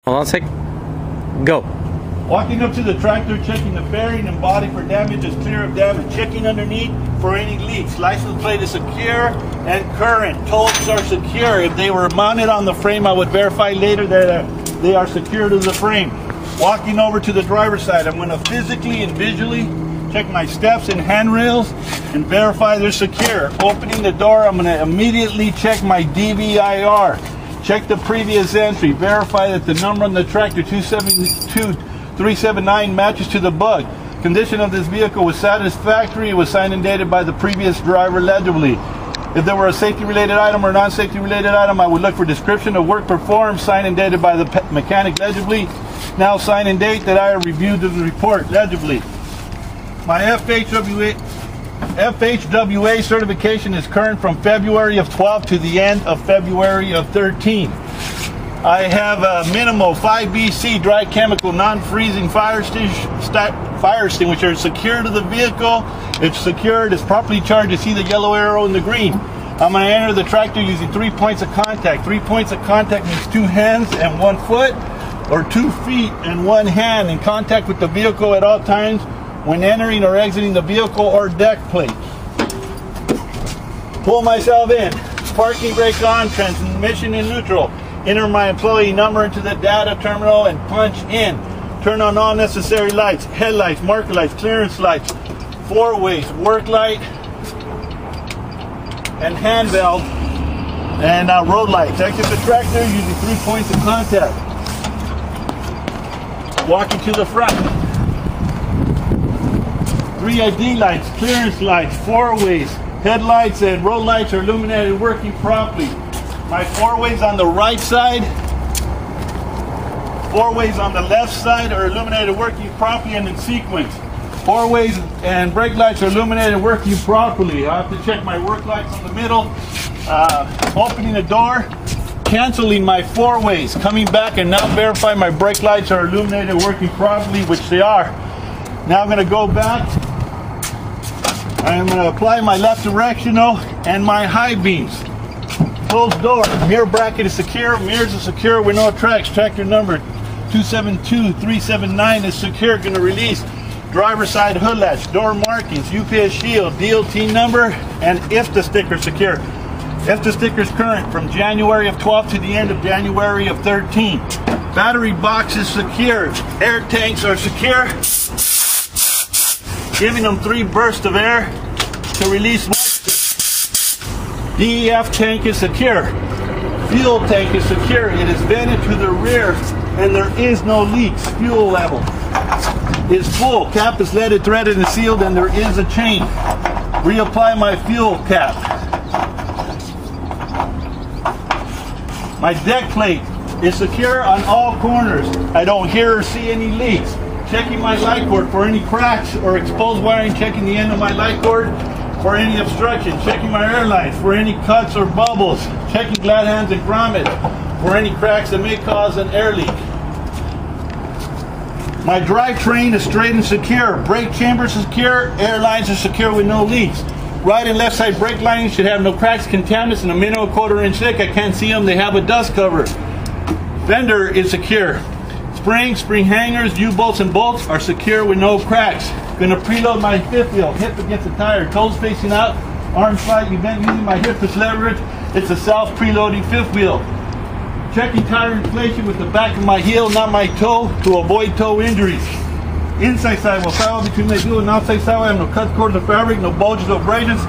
Hold on a sec. Go. Walking up to the tractor, checking the bearing and body for damage is clear of damage. Checking underneath for any leaks. License plate is secure and current. Tolls are secure. If they were mounted on the frame, I would verify later that they are secure to the frame. Walking over to the driver's side, I'm going to physically and visually check my steps and handrails and verify they're secure. Opening the door, I'm going to immediately check my DVIR. Check the previous entry. Verify that the number on the tractor 272379 matches to the bug. Condition of this vehicle was satisfactory. It was signed and dated by the previous driver legibly. If there were a safety related item or non-safety related item, I would look for description of work performed, signed and dated by the mechanic legibly. Now sign and date that I have reviewed the report legibly. My FHWA certification is current from February of 12 to the end of February of 13. I have a minimal 5BC dry chemical non-freezing fire extinguisher secure to the vehicle. It's secured, it's properly charged. You see the yellow arrow and the green. I'm going to enter the tractor using 3 points of contact. 3 points of contact means 2 hands and 1 foot, or 2 feet and 1 hand in contact with the vehicle at all times when entering or exiting the vehicle or deck plate. Pull myself in. Parking brake on, transmission in neutral. Enter my employee number into the data terminal and punch in. Turn on all necessary lights, headlights, marker lights, clearance lights, 4-ways, work light, and hand valve, and road lights. Exit the tractor using 3 points of contact. Walking to the front. 3 ID lights, clearance lights, 4-ways, headlights and road lights are illuminated, working properly. My 4-ways on the right side, 4-ways on the left side are illuminated, working properly and in sequence. 4-ways and brake lights are illuminated, working properly. I have to check my work lights on the middle. Opening the door, canceling my 4-ways, coming back and now verify my brake lights are illuminated, working properly, which they are. Now I'm going to go back. I'm going to apply my left directional and my high beams. Closed door. Mirror bracket is secure. Mirrors are secure with no tracks. Tractor number 272379 is secure. Going to release. Driver side hood latch. Door markings. UPS shield. DOT number and IFTA sticker secure. IFTA sticker is current from January of 12 to the end of January of 13. Battery box is secure. Air tanks are secure. Giving them 3 bursts of air to release moisture. DEF tank is secure. Fuel tank is secure. It is vented to the rear and there is no leaks. Fuel level is full. Cap is leaded, threaded, and sealed, and there is a chain. Reapply my fuel cap. My deck plate is secure on all corners. I don't hear or see any leaks. Checking my light cord for any cracks or exposed wiring. Checking the end of my light cord for any obstruction. Checking my air lines for any cuts or bubbles. Checking glad hands and grommets for any cracks that may cause an air leak. My drivetrain is straight and secure. Brake chambers are secure. Air lines are secure with no leaks. Right and left side brake lines should have no cracks, contaminants, and a minimum 1/4 inch thick. I can't see them. They have a dust cover. Fender is secure. Spring hangers, U-bolts and bolts are secure with no cracks. Going to preload my fifth wheel, hip against the tire, toes facing out, arms flat, event using my hip as leverage. It's a self-preloading fifth wheel. Checking tire inflation with the back of my heel, not my toe, to avoid toe injuries. Inside sidewall between my dual and outside sidewall. I have no cuts, cords, or fabric, no bulges or abrasions,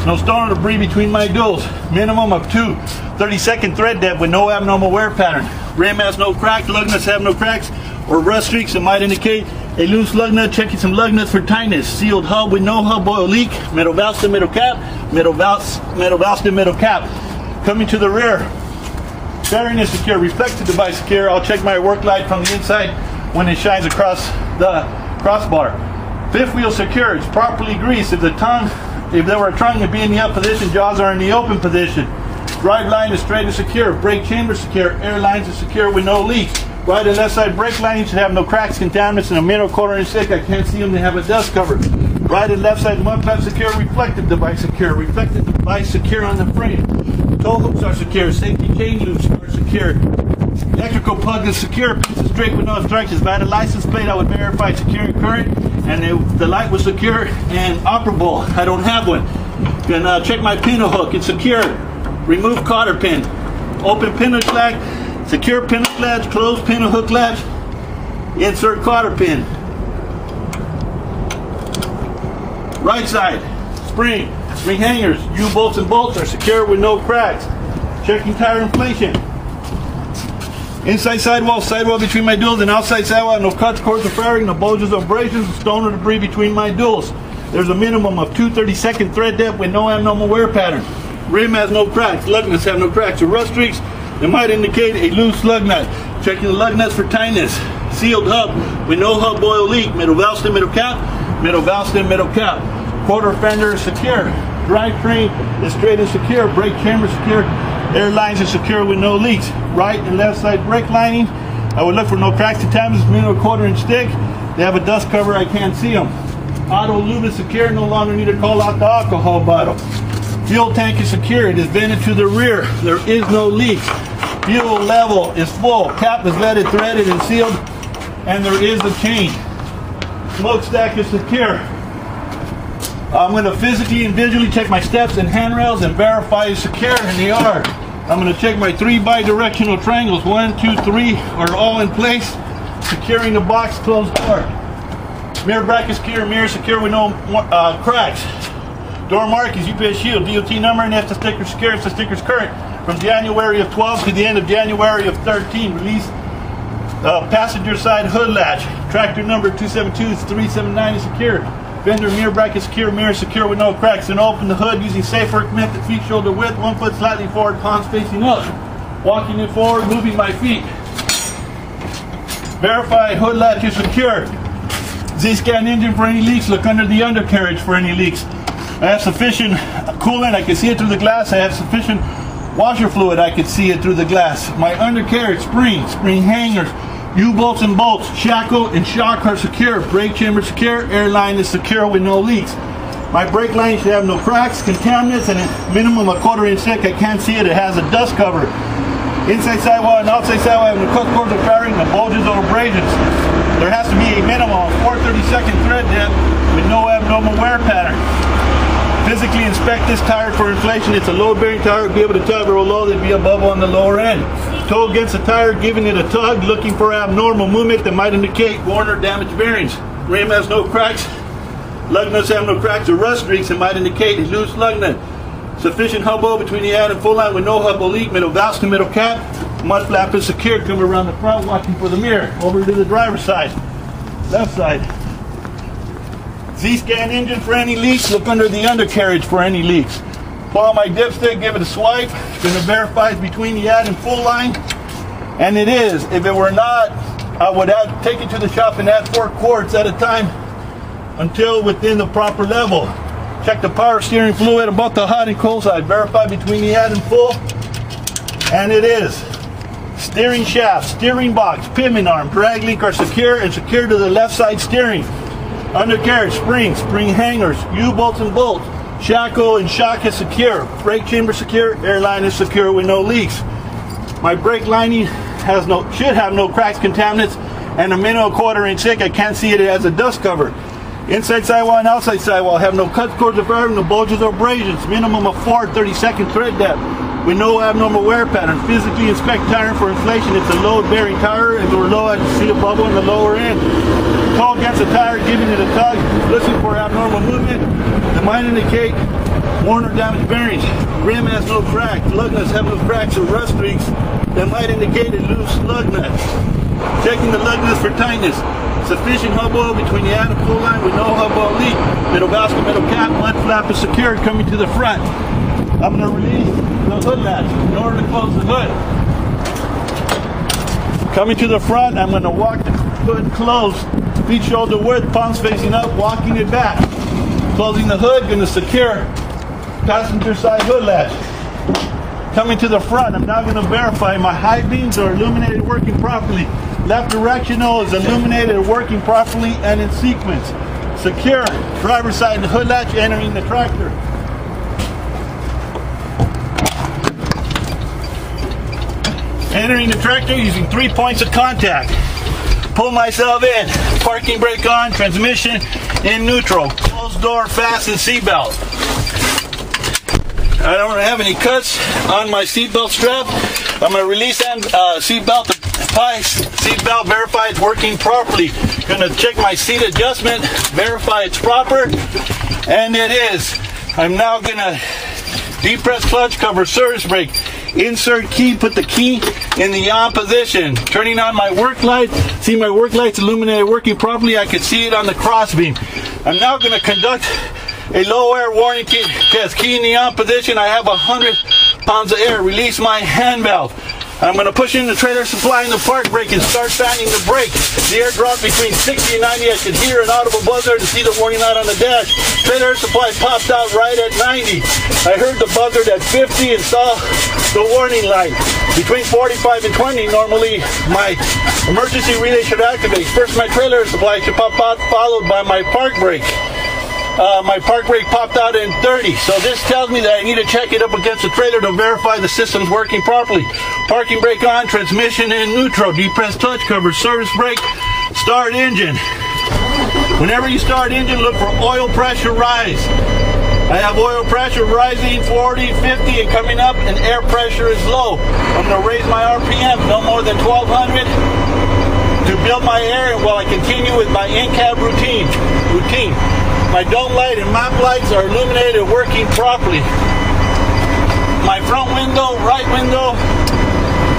no stone or debris between my duals. Minimum of 2 30-second thread depth with no abnormal wear pattern. Rim has no crack, lug nuts have no cracks or rust streaks that might indicate a loose lug nut. Checking some lug nuts for tightness. Sealed hub with no hub oil leak. Metal valve to metal cap. Metal valve to metal cap. Coming to the rear. Bearing is secure. Reflective device secure. I'll check my work light from the inside when it shines across the crossbar. Fifth wheel secure. It's properly greased. If there were a tongue, it'd be in the up position. Jaws are in the open position. Drive line is straight and secure. Brake chamber secure. Air lines are secure with no leaks. Right and left side brake lines should have no cracks, contaminants, and a minimum 1/4 inch thick. I can't see them. They have a dust cover. Right and left side mud flap secure. Reflective device secure. Reflective device secure on the frame. Tow hooks are secure. Safety chain loops are secure. Electrical plug is secure, piece is straight with no obstructions. If I had a license plate, I would verify securing current, and the light was secure and operable. I don't have one. Then check my pintle hook, it's secure. Remove cotter pin. Open pintle latch, secure pintle latch, close pintle hook latch, insert cotter pin. Right side, spring hangers, U-bolts and bolts are secure with no cracks. Checking tire inflation. Inside sidewall between my duals, and outside sidewall, no cuts, cords, or firing, no bulges or abrasions, stone or debris between my duals. There's a minimum of 2 32nd thread depth with no abnormal wear pattern. Rim has no cracks, lug nuts have no cracks or rust streaks. They might indicate a loose lug nut. Checking the lug nuts for tightness. Sealed hub with no hub oil leak. Middle valve stem, middle cap. Middle valve stem, middle cap. Quarter fender is secure. Drivetrain is straight and secure. Brake chamber secure. Air lines are secure with no leaks. Right and left side brake lining. I would look for no cracks to tabs. Minimum 1/4 inch thick. They have a dust cover. I can't see them. Auto lube is secure. No longer need to call out the alcohol bottle. Fuel tank is secure. It is vented to the rear. There is no leaks. Fuel level is full. Cap is leaded, threaded, and sealed. And there is a chain. Smokestack is secure. I'm going to physically and visually check my steps and handrails and verify it's secure, and they are. I'm going to check my 3 bi-directional triangles. 1, 2, 3 are all in place. Securing the box closed door. Mirror bracket secure, mirror secure with no cracks. Door mark is UPS shield, DOT number, and if the sticker is secure, if the sticker is current. From January of 12 to the end of January of 13, release passenger side hood latch. Tractor number 272-379 is secure. Fender mirror bracket secure, mirror secure with no cracks. And open the hood using safe work method, feet shoulder width, 1 foot slightly forward, palms facing up. Walking it forward, moving my feet. Verify hood latch is secure. Z-scan engine for any leaks. Look under the undercarriage for any leaks. I have sufficient coolant. I can see it through the glass. I have sufficient washer fluid. I can see it through the glass. My undercarriage, spring hangers, U-bolts and bolts, shackle and shock are secure. Brake chamber secure. Air line is secure with no leaks. My brake line should have no cracks, contaminants, and a minimum of 1/4 inch thick. I can't see it. It has a dust cover. Inside sidewall and outside sidewall have no cut cords or firing, no bulges or abrasions. There has to be a minimum of 4 32nd thread depth with no abnormal wear pattern. Physically inspect this tire for inflation. It's a load bearing tire. Be able to tell if it will load, it'd be above on the lower end. Toe against the tire, giving it a tug, looking for abnormal movement that might indicate worn or damaged bearings. Rim has no cracks. Lug nuts have no cracks or rust streaks that might indicate a loose lug nut. Sufficient hub hole between the add and full line with no hub hole leak. Middle valve stem, middle cap. Mud flap is secure. Come around the front, watching for the mirror. Over to the driver's side. Left side. Z-scan engine for any leaks. Look under the undercarriage for any leaks. Pull out my dipstick, give it a swipe. It's going to verify it's between the add and full line. And it is. If it were not, I would have take it to the shop and add 4 quarts at a time until within the proper level. Check the power steering fluid about the hot and cold side. Verify between the add and full. And it is. Steering shaft, steering box, pivot arm, drag link are secure and secure to the left side steering. Undercarriage, spring hangers, U-bolts and bolts. Shackle and shock is secure. Brake chamber secure. Air line is secure with no leaks. My brake lining should have no cracks, contaminants, and a minimum 1/4 inch thick. I can't see it as a dust cover. Inside sidewall and outside sidewall have no cuts, cords, or firing, no bulges or abrasions. Minimum of 4 32nd thread depth with no abnormal wear pattern. Physically inspect tire for inflation. It's a load bearing tire. If it were low, I can see a bubble in the lower end. Toe against the tire, giving it a tug, looking for abnormal movement that might indicate worn or damaged bearings. Rim has no cracks. Lug nuts have no cracks or rust streaks that might indicate a loose lug nut. Checking the lug nuts for tightness. Sufficient hub oil between the add and full line with no hub oil leak. Middle valve, middle cap, mud flap is secured coming to the front. I'm going to release the hood latch in order to close the hood. Coming to the front, I'm going to walk the hood closed. Feet shoulder width, palms facing up, walking it back. Closing the hood, going to secure passenger side hood latch. Coming to the front, I'm now going to verify my high beams are illuminated, working properly. Left directional is illuminated, working properly and in sequence. Secure. Driver's side hood latch entering the tractor. Entering the tractor using 3 points of contact. Pull myself in. Parking brake on, transmission in neutral. Closed door, fasten seatbelt. I don't have any cuts on my seatbelt strap. I'm going to release that seatbelt seatbelt, verify it's working properly. Going to check my seat adjustment, verify it's proper, and it is. I'm now going to depress clutch cover, service brake, insert key, put the key in the on position. Turning on my work light, see my work lights illuminated, working properly. I can see it on the cross beam. I'm now going to conduct a low air warning test. Key in the on position. I have 100 pounds of air. Release my hand valve. I'm going to push in the trailer supply in the park brake and start fanning the brake. The air dropped between 60 and 90. I could hear an audible buzzer to see the warning light on the dash. Trailer supply popped out right at 90. I heard the buzzer at 50 and saw the warning light. Between 45 and 20, normally my emergency relay should activate. First, my trailer supply should pop out, followed by my park brake. My park brake popped out in 30, so this tells me that I need to check it up against the trailer to verify the system's working properly. Parking brake on, transmission in neutral, depress clutch cover, service brake, start engine. Whenever you start engine, look for oil pressure rise. I have oil pressure rising 40, 50, and coming up, and air pressure is low. I'm going to raise my RPM no more than 1200 to build my air while I continue with my in-cab routine. My dome light and map lights are illuminated and working properly. My front window, right window,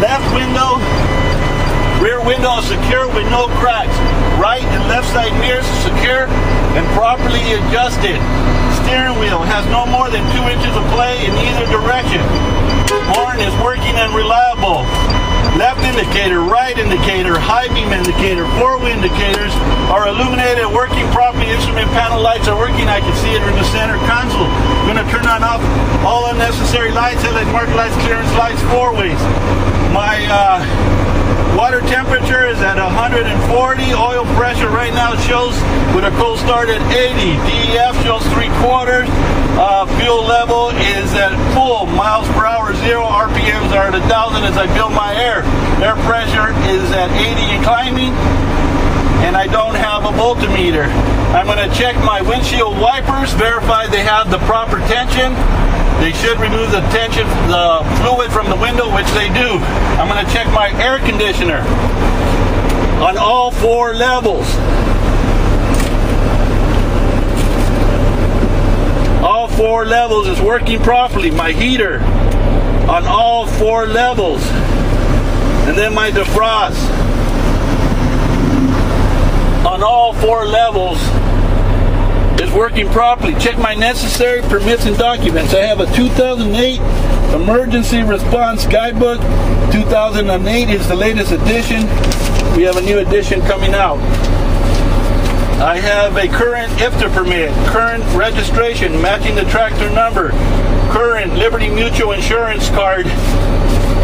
left window, rear window is secure with no cracks. Right and left side mirrors are secure and properly adjusted. Steering wheel has no more than 2 inches of play in either direction. Horn is working and reliable. Left indicator, right indicator, high beam indicator, 4 indicators are illuminated and working properly. Instrument panel lights are working. I can see it in the center console. I'm going to turn on off all unnecessary lights, headlight mark lights, clearance lights, 4-ways. My water temperature is at 140. Oil pressure right now shows with a cold start at 80. DEF shows 3/4. Fuel level is at full. Miles per hour 0. RPMs are at 1,000 as I build my air. Air pressure is at 80 and climbing. And I don't have a voltmeter. I'm going to check my windshield wipers, verify they have the proper tension. They should remove the tension, the fluid from the window, which they do. I'm going to check my air conditioner on all 4 levels. All 4 levels is working properly. My heater on all 4 levels. And then my defrost on all 4 levels is working properly. Check my necessary permits and documents. I have a 2008 Emergency Response Guidebook. 2008 is the latest edition. We have a new edition coming out. I have a current IFTA permit, current registration matching the tractor number, current Liberty Mutual insurance card,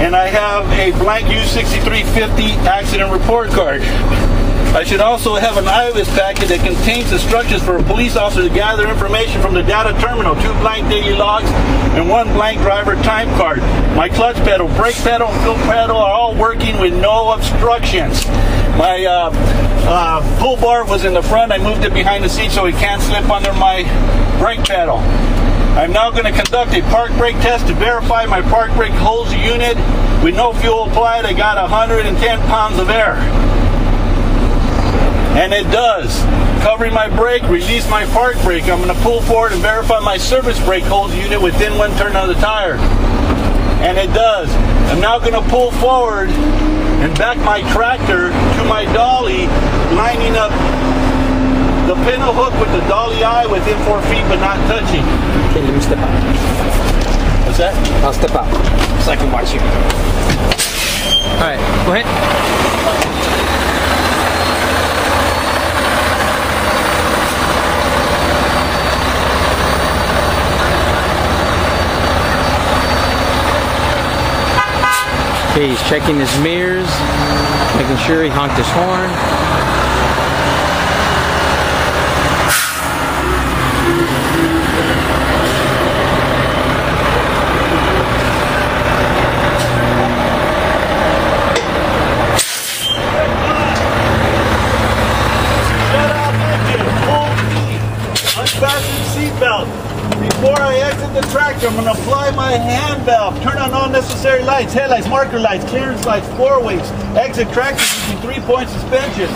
and I have a blank U6350 accident report card. I should also have an IVIS packet that contains instructions for a police officer to gather information from the data terminal, 2 blank daily logs, and 1 blank driver time card. My clutch pedal, brake pedal, and fuel pedal are all working with no obstructions. My pull bar was in the front. I moved it behind the seat so it can't slip under my brake pedal. I'm now going to conduct a park brake test to verify my park brake holds the unit with no fuel applied. I got 110 pounds of air. And it does. Covering my brake, release my park brake. I'm going to pull forward and verify my service brake holds the unit within 1 turn of the tire. And it does. I'm now going to pull forward and back my tractor to my dolly, lining up the pintle hook with the dolly eye within 4 feet but not touching. Okay, let me step out. What's that? I'll step out so I can watch you. Alright, go ahead. Okay, he's checking his mirrors, making sure he honked his horn. the tractor, I'm going to apply my hand valve, turn on all necessary lights, headlights, marker lights, clearance lights, floor weights, exit tractor using 3-point suspension.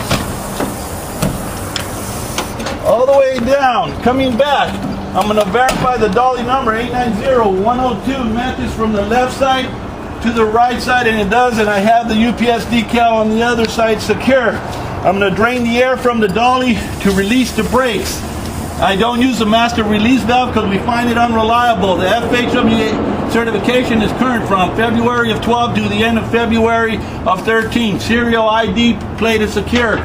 All the way down, coming back, I'm going to verify the dolly number 890102 matches from the left side to the right side, and it does, and I have the UPS decal on the other side secure. I'm going to drain the air from the dolly to release the brakes. I don't use the master release valve because we find it unreliable. The FHWA certification is current from February of 12 to the end of February of 13. Serial ID plate is secure.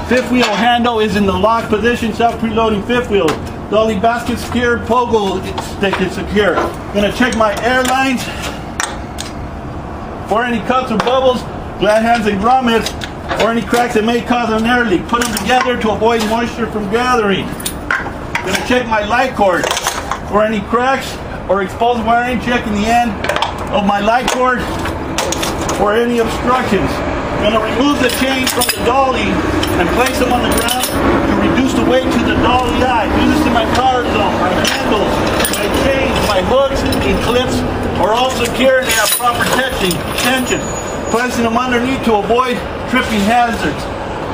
Fifth wheel handle is in the lock position, self-preloading fifth wheel. Dolly basket secure, pogo stick is secure. I'm going to check my air lines for any cuts or bubbles, glad hands and grommets, or any cracks that may cause an air leak. Put them together to avoid moisture from gathering. I'm going to check my light cord for any cracks or exposed wiring. Checking the end of my light cord for any obstructions. I'm going to remove the chains from the dolly and place them on the ground to reduce the weight to the dolly eye. Do this in my power zone. My handles, my chains, my hooks, and clips are all secure and they have proper tension. Placing them underneath to avoid tripping hazards.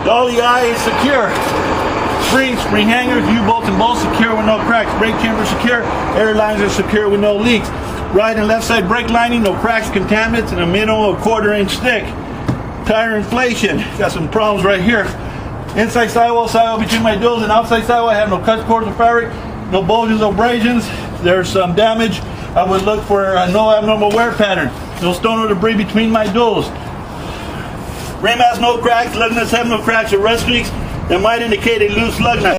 Dolly eye is secure. Spring hangers, U-bolts and bolts secure with no cracks. Brake chamber secure. Air lines are secure with no leaks. Right and left side brake lining, no cracks, contaminants, and a minimum of 1/4 inch thick. Tire inflation. Got some problems right here. Inside sidewall between my duals, and outside sidewall I have no cuts, cords, or fabric. No bulges or abrasions. There's some damage. I would look for no abnormal wear pattern. No stone or debris between my duals. Rim has no cracks. Lug nuts have no cracks or rust streaks that might indicate a loose lug nut.